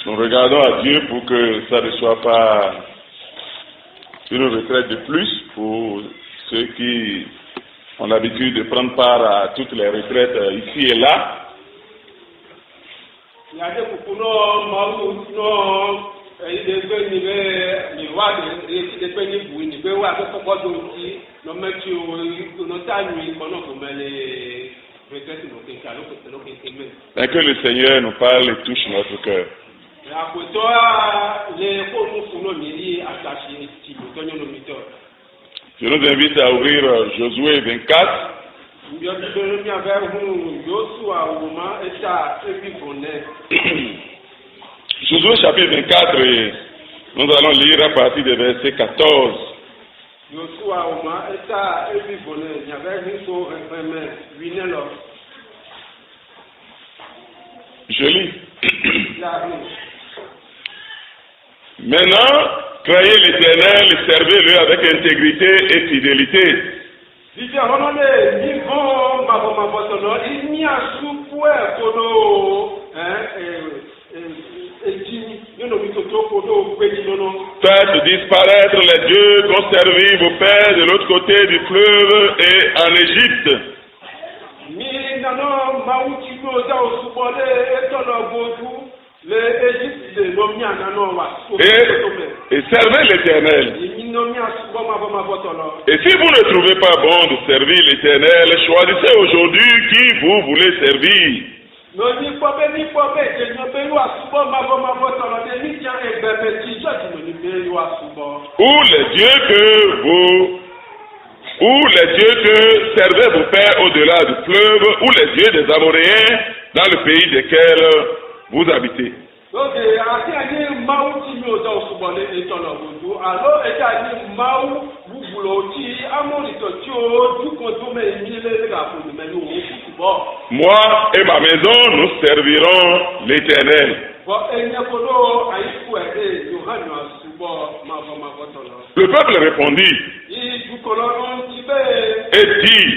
Nous regardons à Dieu pour que ça ne soit pas une retraite de plus pour ceux qui ont l'habitude de prendre part à toutes les retraites ici et là. Et que le Seigneur nous parle et touche notre cœur. Je nous invite à ouvrir Josué 24. Josué chapitre 24, et nous allons lire à partir du verset 14. Je lis. Maintenant, croyez l'Éternel, servez-le avec intégrité et fidélité. Faites disparaître les dieux qu'ont servi vos pères de l'autre côté du fleuve et en Égypte. Et servez l'Éternel. Et si vous ne trouvez pas bon de servir l'Éternel, choisissez aujourd'hui qui vous voulez servir. Ou les dieux que servaient vos pères au-delà du fleuve, ou les dieux des Amoréens dans le pays desquels vous habitez. Moi et ma maison, nous servirons l'Éternel. Le peuple répondit et dit: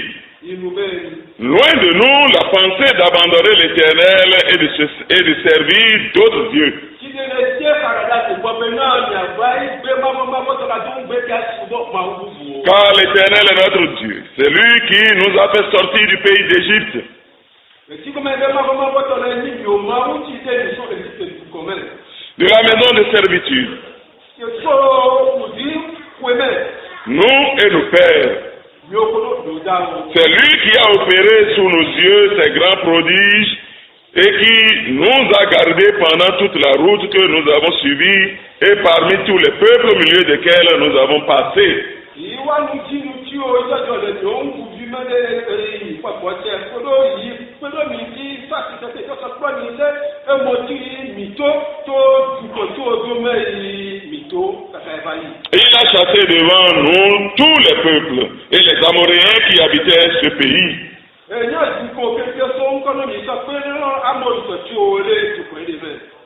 loin de nous la pensée d'abandonner l'Éternel et de servir d'autres dieux. Car l'Éternel est notre Dieu, c'est lui qui nous a fait sortir du pays d'Égypte. De la maison de servitude. Nous et nos pères. C'est lui qui a opéré sous nos yeux ces grands prodiges et qui nous a gardés pendant toute la route que nous avons suivie et parmi tous les peuples au milieu desquels nous avons passé. Et il a chassé devant nous tous les peuples et les Amoréens qui habitaient ce pays.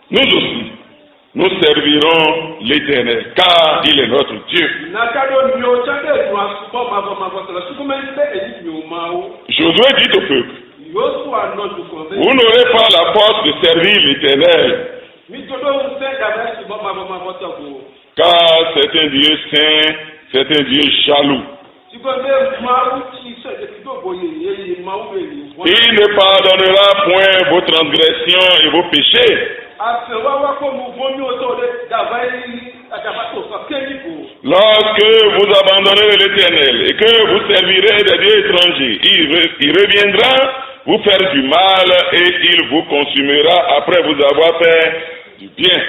Nous aussi, nous servirons l'Éternel, car il est notre Dieu. Josué dit au peuple: vous n'aurez pas la force de servir l'Éternel, car c'est un Dieu saint, c'est un Dieu jaloux. Il ne pardonnera point vos transgressions et vos péchés. Lorsque vous abandonnerez l'Éternel et que vous servirez des dieux étrangers, il reviendra vous faire du mal et il vous consumera après vous avoir fait du bien.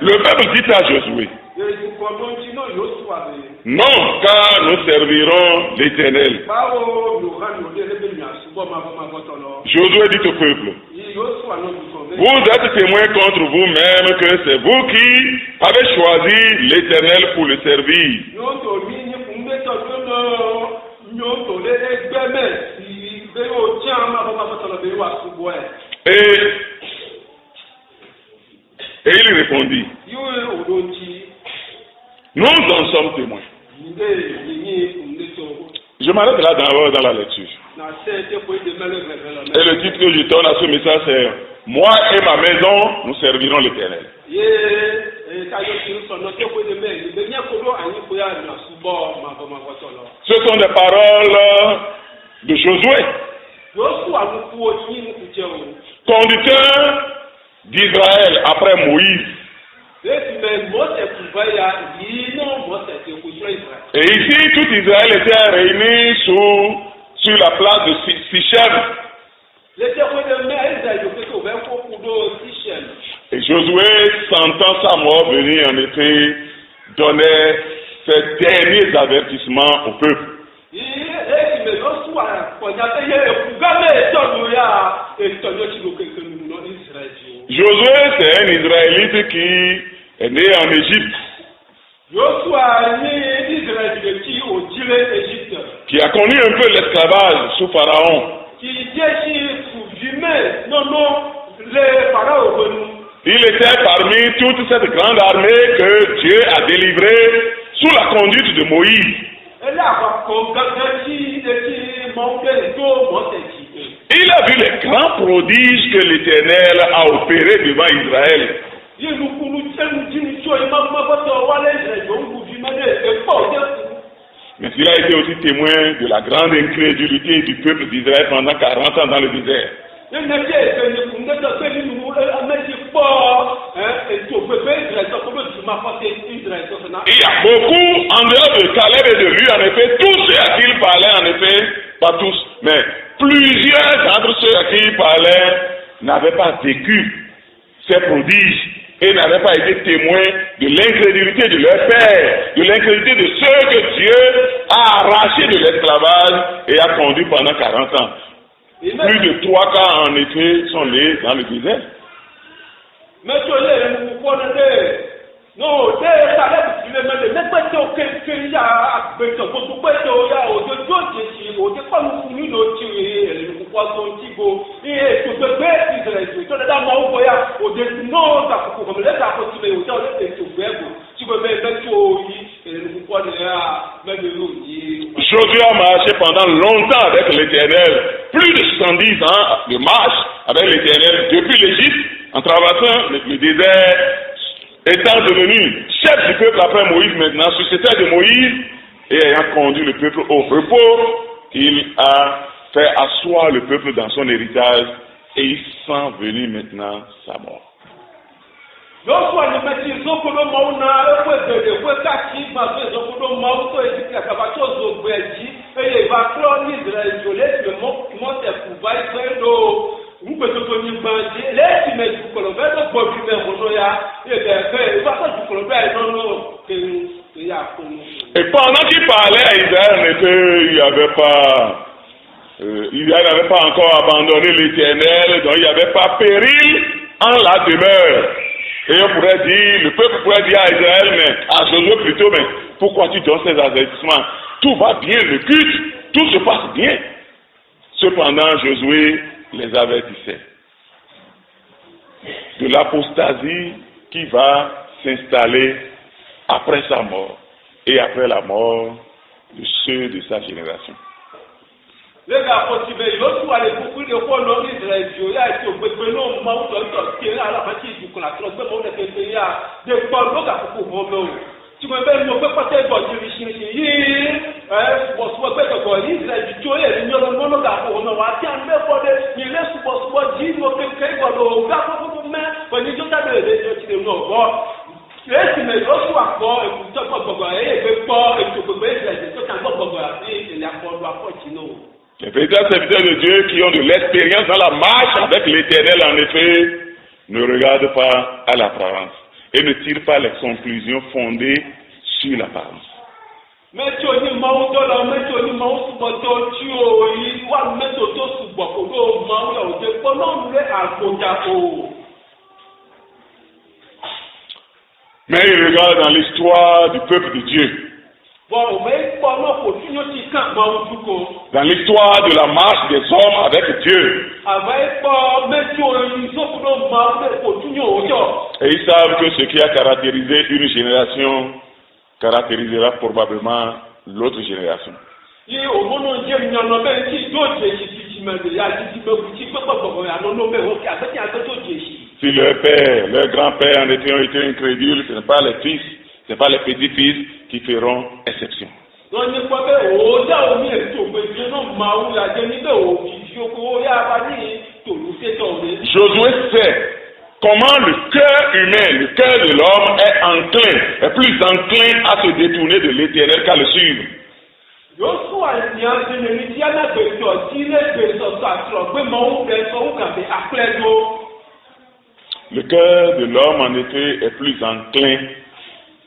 Le peuple dit à Josué: non, car nous servirons l'Éternel. Josué dit au peuple: vous êtes témoins contre vous-même que c'est vous qui avez choisi l'Éternel pour le servir. Et il répondit: Nous en sommes témoins. Je m'arrête là dans la lecture. Et le titre que je donne à ce message c'est « Moi et ma maison, nous servirons l'Éternel ». Ce sont des paroles de Josué, conducteur d'Israël après Moïse. Et ici, tout Israël était réuni sur la place de Sichem. Et Josué, sentant sa mort venir, en effet, donnait ses derniers avertissements au peuple. Josué, c'est un Israélite qui est né en Égypte. Qui a connu un peu l'esclavage sous Pharaon. Il était parmi toute cette grande armée que Dieu a délivrée sous la conduite de Moïse. Il a vu les grands prodiges que l'Éternel a opérés devant Israël. Mais il a été aussi témoin de la grande incrédulité du peuple d'Israël pendant 40 ans dans le désert. Il y a beaucoup, en dehors de Caleb et de lui, en effet, tous ceux à qui il parlait, en effet, pas tous, mais plusieurs d'entre ceux à qui il parlait n'avaient pas vécu ces prodiges et n'avaient pas été témoins de l'incrédulité de leur père, de l'incrédulité de ceux que Dieu a arrachés de l'esclavage et a conduits pendant 40 ans. Plus de 3 cas, en effet, sont nés dans le désert. Josué a marché pendant longtemps avec l'Éternel, plus de 70 ans de marche avec l'Éternel depuis l'Égypte, en traversant le désert, étant devenu chef du peuple après Moïse maintenant, successeur de Moïse, et ayant conduit le peuple au repos, il a fait asseoir le peuple dans son héritage, et il sent venir maintenant sa mort. Et pendant qu'il parlait à Israël, Israël n'avait pas encore abandonné l'Éternel, donc il n'y avait pas péril en la demeure. Et on pourrait dire, le peuple pourrait dire à Israël, mais à Josué plutôt, mais pourquoi tu donnes ces avertissements? Tout va bien, le culte, tout se passe bien. Cependant, Josué les avertissait de l'apostasie qui va s'installer après sa mort et après la mort de ceux de sa génération. Les véritables serviteurs de Dieu qui ont de l'expérience dans la marche avec l'Éternel, en effet, ne regardent pas à l'apparence et ne tirent pas les conclusions fondées sur l'apparence. Mais ils regardent dans l'histoire du peuple de Dieu. Dans l'histoire de la marche des hommes avec Dieu. Et ils savent que ce qui a caractérisé une génération caractérisera probablement l'autre génération. C'est leur père, leur grand-père en été ont été incrédules, ce n'est pas les fils, ce n'est pas les petits-fils qui feront exception. Josué sait comment le cœur humain, le cœur de l'homme est plus enclin à se détourner de l'Éternel qu'à le suivre. Le cœur de l'homme, en effet, est plus enclin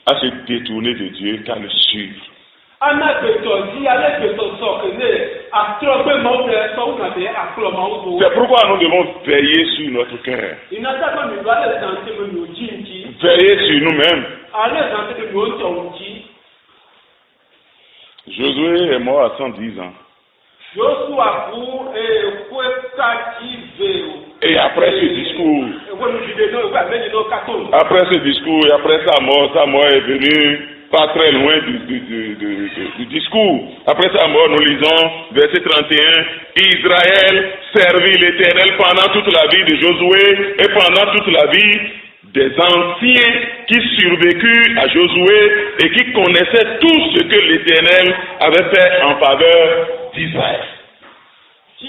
à se détourner de Dieu qu'à le suivre. C'est pourquoi nous devons veiller sur notre cœur. Veiller sur nous-mêmes. Josué est mort à 110 ans. Et après ce discours, et après sa mort est venue pas très loin du discours. Après sa mort, nous lisons verset 31, Israël servit l'Éternel pendant toute la vie de Josué et pendant toute la vie des anciens qui survécurent à Josué et qui connaissaient tout ce que l'Éternel avait fait en faveur d'Israël. Et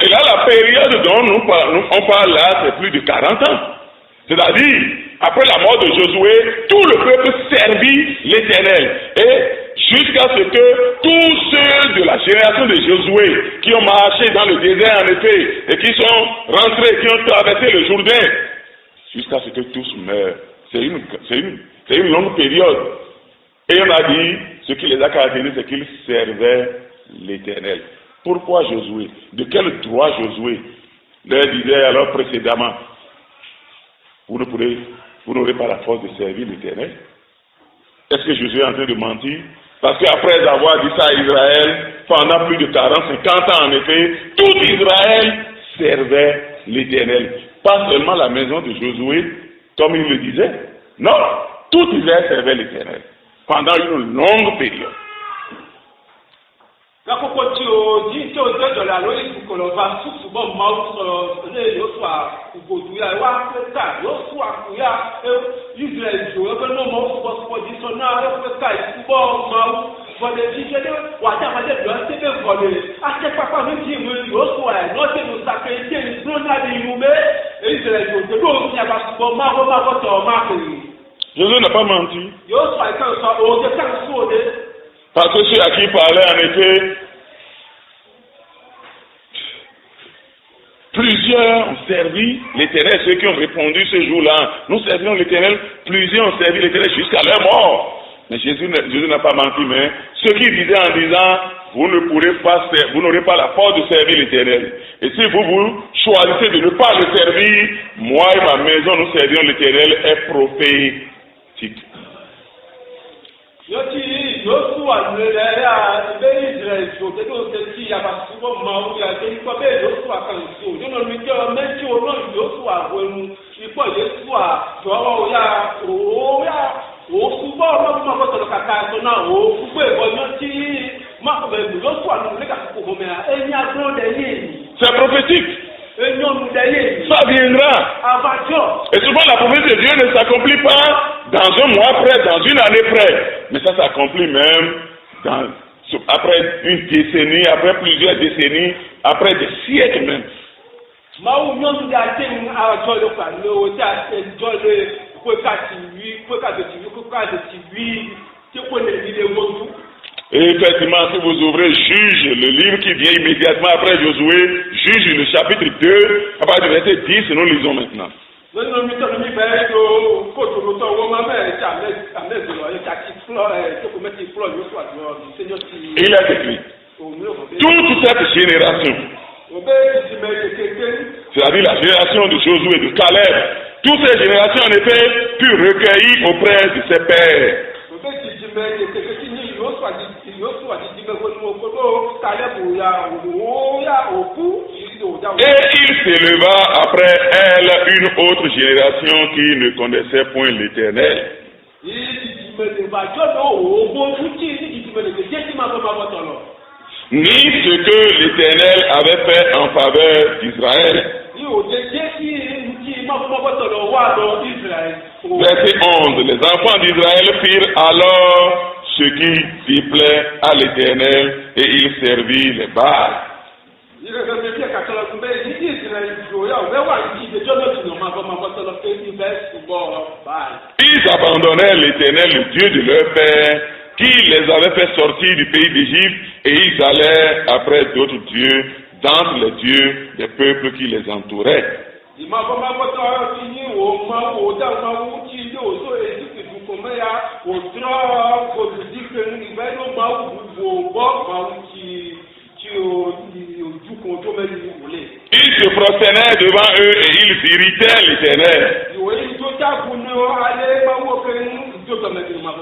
là, la période dont on parle là, c'est plus de 40 ans. C'est-à-dire, après la mort de Josué, tout le peuple servit l'Éternel. Et jusqu'à ce que tous ceux de la génération de Josué qui ont marché dans le désert en effet, et qui sont rentrés, qui ont traversé le Jourdain, jusqu'à ce que tous meurent. C'est une longue période. Et on a dit, ce qui les a caractérisés, c'est qu'ils servaient l'Éternel. Pourquoi Josué? De quel droit Josué leur disait alors précédemment? Vous n'aurez pas la force de servir l'Éternel. Est-ce que Josué est en train de mentir? Parce qu'après avoir dit ça à Israël, pendant plus de 40, 50 ans en effet, tout Israël servait l'Éternel. Pas seulement la maison de Josué, comme il le disait. Non, tout Israël servait l'Éternel. Pendant une longue période. Josué n'a pas menti. Parce que ceux à qui il parlait, en effet, plusieurs ont servi l'Éternel, ceux qui ont répondu ce jour-là. Nous servirons l'Éternel, plusieurs ont servi l'Éternel jusqu'à leur mort. Mais Jésus n'a pas menti, mais ceux qui disaient en disant, vous n'aurez pas la force de servir l'Éternel. Et si vous choisissez de ne pas le servir, moi et ma maison, nous servirons l'Éternel, est prophétique. C'est prophétique. Ça viendra. Et souvent la promesse de Dieu ne s'accomplit pas dans un mois près, dans une année près. Mais ça s'accomplit même après une décennie, après plusieurs décennies, après des siècles même. Et effectivement, si vous ouvrez Juge, le livre qui vient immédiatement après Josué, Juge le chapitre 2, à partir du verset 10, nous lisons maintenant. Il a écrit, toute cette génération c'est-à-dire la génération de Josué et de Caleb, toutes ces générations en effet furent recueillies auprès de ses pères. Et il s'éleva après elle une autre génération qui ne connaissait point l'Éternel. Ni ce que l'Éternel avait fait en faveur d'Israël. Verset 11. Les enfants d'Israël firent alors ce qui s'y plaît à l'Éternel et ils servirent les Baals. Ils abandonnèrent l'Éternel, le Dieu de leur père, qui les avait fait sortir du pays d'Égypte, et ils allèrent après d'autres dieux, d'entre les dieux des peuples qui les entouraient. Ils se prosternaient devant eux et ils irritaient l'Éternel.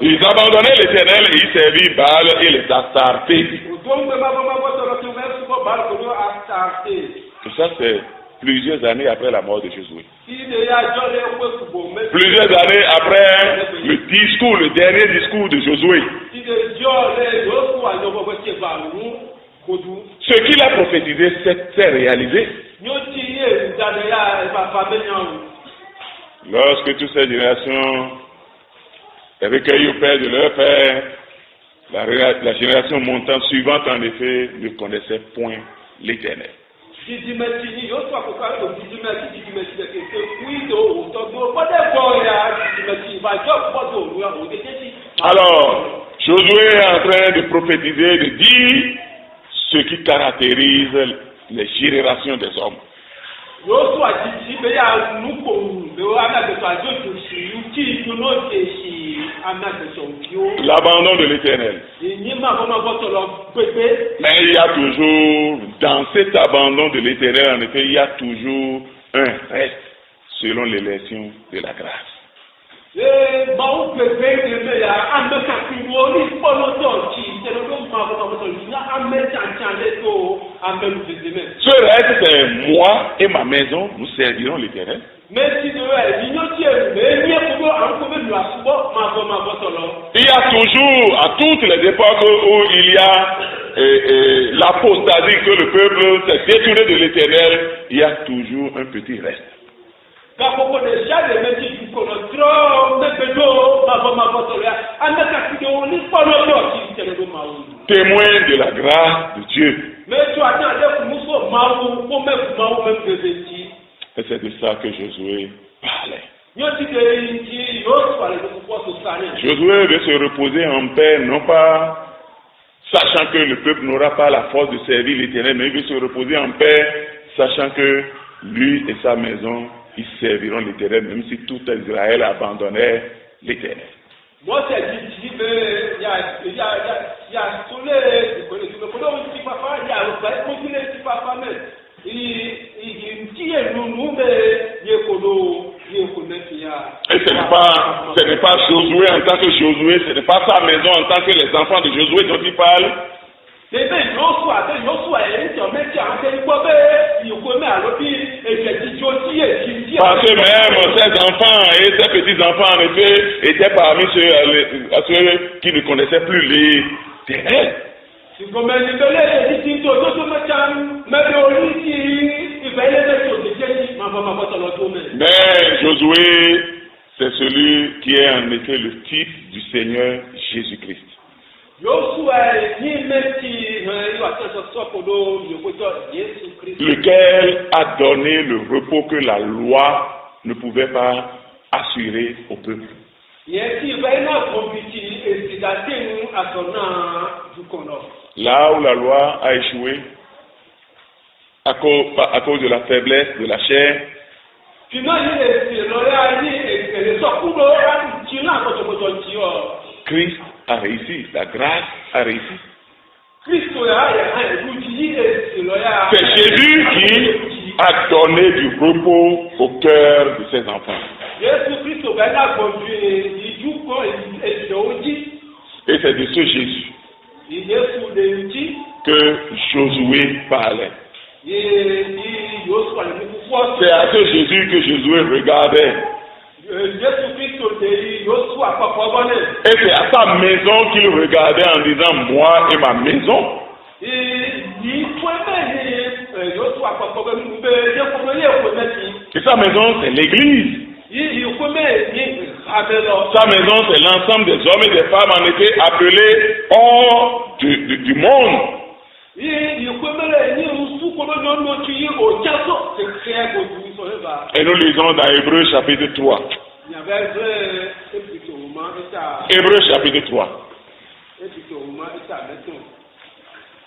Ils abandonnaient l'Éternel et ils servirent Baal et les Astartés. Et ça, c'est plusieurs années après la mort de Josué. Plusieurs années après le dernier discours de Josué. Ce qu'il a prophétisé s'est réalisé. Lorsque toutes ces générations est recueillies auprès de leur père, la génération montant suivante en effet ne connaissait point l'Éternel. Alors, Josué est en train de prophétiser, de dire ce qui caractérise les générations des hommes. L'abandon de l'Éternel. Mais il y a toujours, dans cet abandon de l'Éternel, en effet, il y a toujours un reste selon l'élection de la grâce. Ce reste, c'est moi et ma maison, nous servirons l'Éternel. Il y a toujours, à toutes les époques où il y a l'apostasie que le peuple s'est détourné de l'Éternel, il y a toujours un petit reste. Témoin de la grâce de Dieu. Et c'est de ça que Josué parlait. Josué veut se reposer en paix, non pas sachant que le peuple n'aura pas la force de servir l'Éternel, mais il veut se reposer en paix, sachant que lui et sa maison, ils serviront l'Éternel, même si tout Israël abandonnait l'Éternel. Et ce n'est pas Josué en tant que Josué, ce n'est pas sa maison en tant que les enfants de Josué dont il parle. Parce que même ses enfants et ses petits-enfants, en effet, étaient parmi ceux qui ne connaissaient plus l'Éternel. Mais Josué, c'est celui qui est en effet le type du Seigneur Jésus-Christ. Lequel a donné le repos que la loi ne pouvait pas assurer au peuple. Là où la loi a échoué, à cause de la faiblesse de la chair, Christ a réussi, la grâce a réussi. C'est Jésus qui a donné du repos au cœur de ses enfants. Et c'est de ce Jésus que Josué parlait. C'est à ce Jésus que Josué regardait. Et c'est à sa maison qu'il regardait en disant, moi et ma maison. Et sa maison, c'est l'église. Sa maison, c'est l'ensemble des hommes et des femmes en été appelés hors du monde. Et nous lisons dans Hébreux chapitre 3. Hébreux chapitre 3.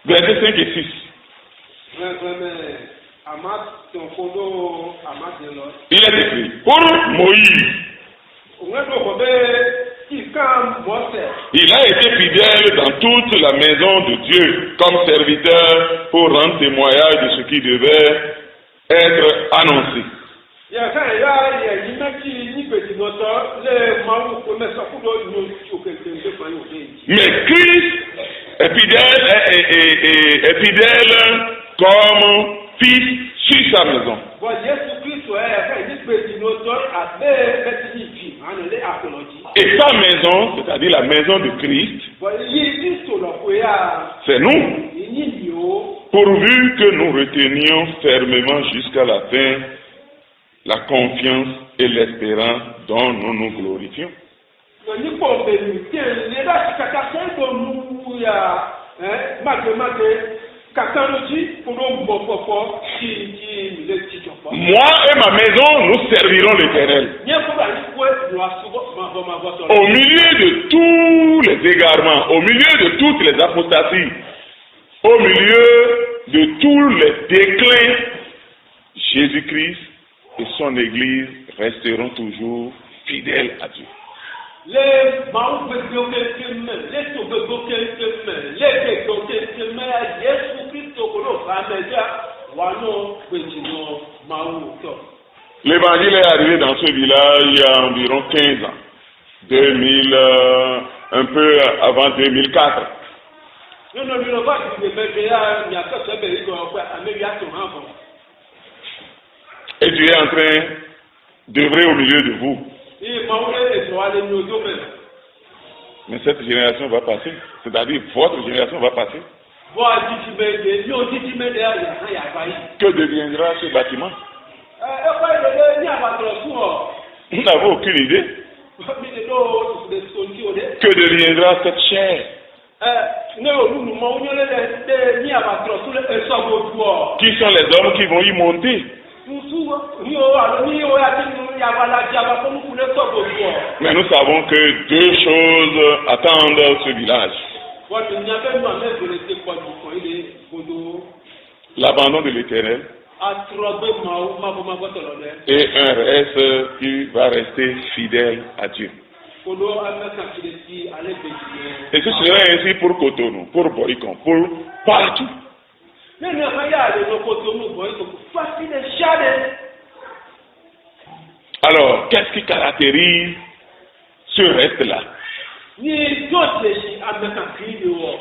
Versets 5 et 6. Il est écrit, pour Moïse, il a été fidèle dans toute la maison de Dieu comme serviteur pour rendre témoignage de ce qui devait être annoncé. Mais Christ est fidèle comme fils sur sa maison. Et sa maison, c'est-à-dire la maison de Christ, c'est nous, pourvu que nous retenions fermement jusqu'à la fin la confiance et l'espérance dont nous nous glorifions. Moi et ma maison, nous servirons l'Éternel. Au milieu de tous les égarements, au milieu de toutes les apostasies, au milieu de tous les déclins, Jésus-Christ et son Église resteront toujours fidèles à Dieu. L'évangile est arrivé dans ce village il y a environ 15 ans, un peu avant 2004. Et Dieu est en train d'œuvrer au milieu de vous. Mais cette génération va passer, c'est-à-dire votre génération va passer. Que deviendra ce bâtiment? Nous n'avons aucune idée. Que deviendra cette chair? Qui sont les hommes qui vont y monter? Mais nous savons que deux choses attendent ce village. L'abandon de l'Éternel et un reste qui va rester fidèle à Dieu. Et ce serait ainsi pour Cotonou, pour Boycon, pour partout. Alors, qu'est-ce qui caractérise ce reste-là?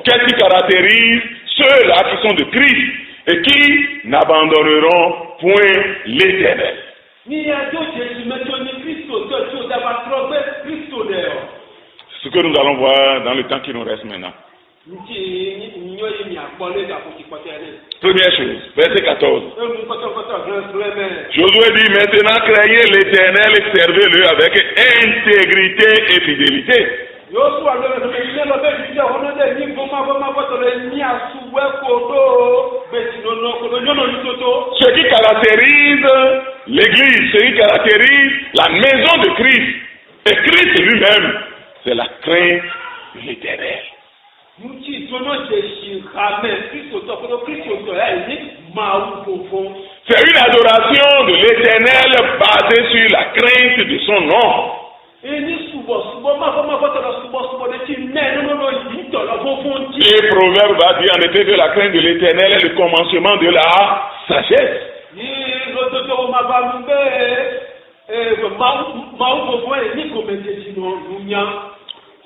Qu'est-ce qui caractérise ceux-là qui sont de Christ et qui n'abandonneront point l'Éternel? Ce que nous allons voir dans le temps qui nous reste maintenant. Première chose, verset 14. Josué dit, maintenant craignez l'Éternel et servez-le avec intégrité et fidélité. Ce qui caractérise l'Église, ce qui caractérise la maison de Christ, et Christ lui-même, c'est la crainte de l'Éternel. C'est une adoration de l'Éternel basée sur la crainte de son nom. Et Proverbe va dire en effet que la crainte de l'Éternel est le commencement de la sagesse.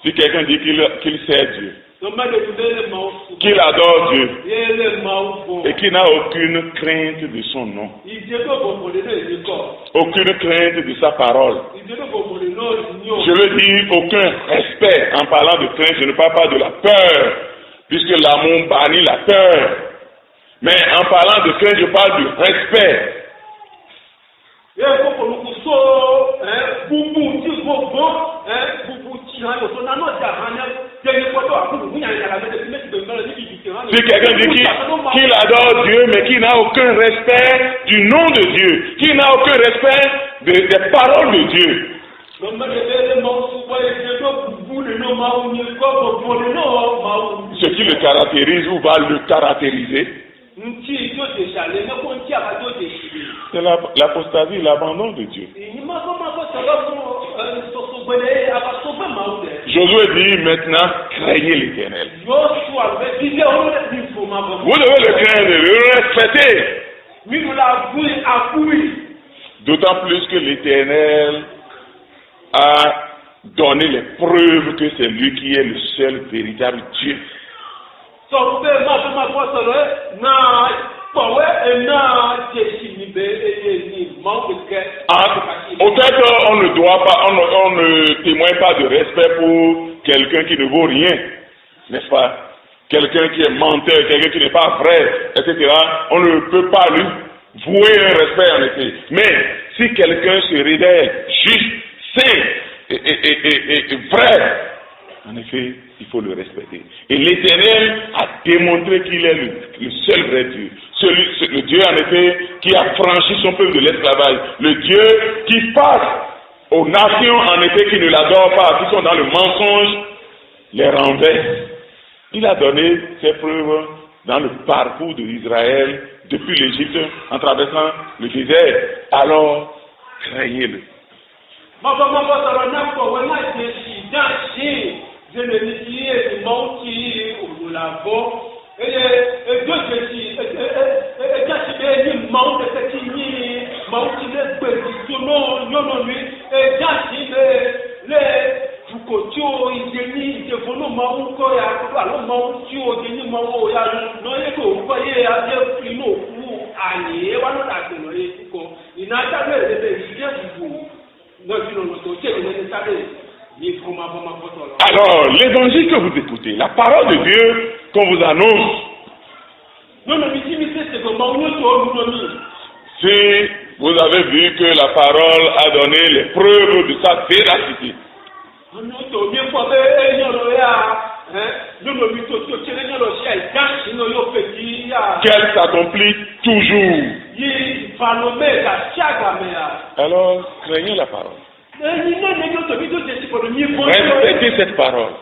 Si quelqu'un dit qu'il sait Dieu, qu'il adore Dieu et qu'il n'a aucune crainte de son nom, aucune crainte de sa parole, je veux dire aucun respect. En parlant de crainte, je ne parle pas de la peur, puisque l'amour bannit la peur. Mais en parlant de crainte, je parle du respect. Si quelqu'un dit qu'il adore Dieu, mais qu'il n'a aucun respect du nom de Dieu, qu'il n'a aucun respect des paroles de Dieu, ce qui le caractérise ou va le caractériser, c'est l'apostasie, l'abandon de Dieu. Josué dit maintenant, craignez l'Éternel. Vous devez le craindre, le respecter. D'autant plus que l'Éternel a donné les preuves que c'est lui qui est le seul véritable Dieu. Peut-être on ne doit pas, on ne témoigne pas de respect pour quelqu'un qui ne vaut rien, n'est-ce pas? Quelqu'un qui est menteur, quelqu'un qui n'est pas vrai, etc. On ne peut pas lui vouer un respect en effet. Mais si quelqu'un se révèle juste, saint et vrai, en effet, il faut le respecter. Et l'Éternel a démontré qu'il est le seul vrai Dieu. Le Dieu, en effet, qui a franchi son peuple de l'esclavage. Le Dieu qui passe aux nations, en effet, qui ne l'adorent pas, qui sont dans le mensonge, les renverse. Il a donné ses preuves dans le parcours de l'Israël, depuis l'Égypte, en traversant le désert. Alors, craignez-le. Alors, l'évangile que vous écoutez, la parole de Dieu qu'on vous annonce, si vous avez vu que la parole a donné les preuves de sa véracité, qu'elle s'accomplit toujours, alors craignez la parole. Respectez cette parole.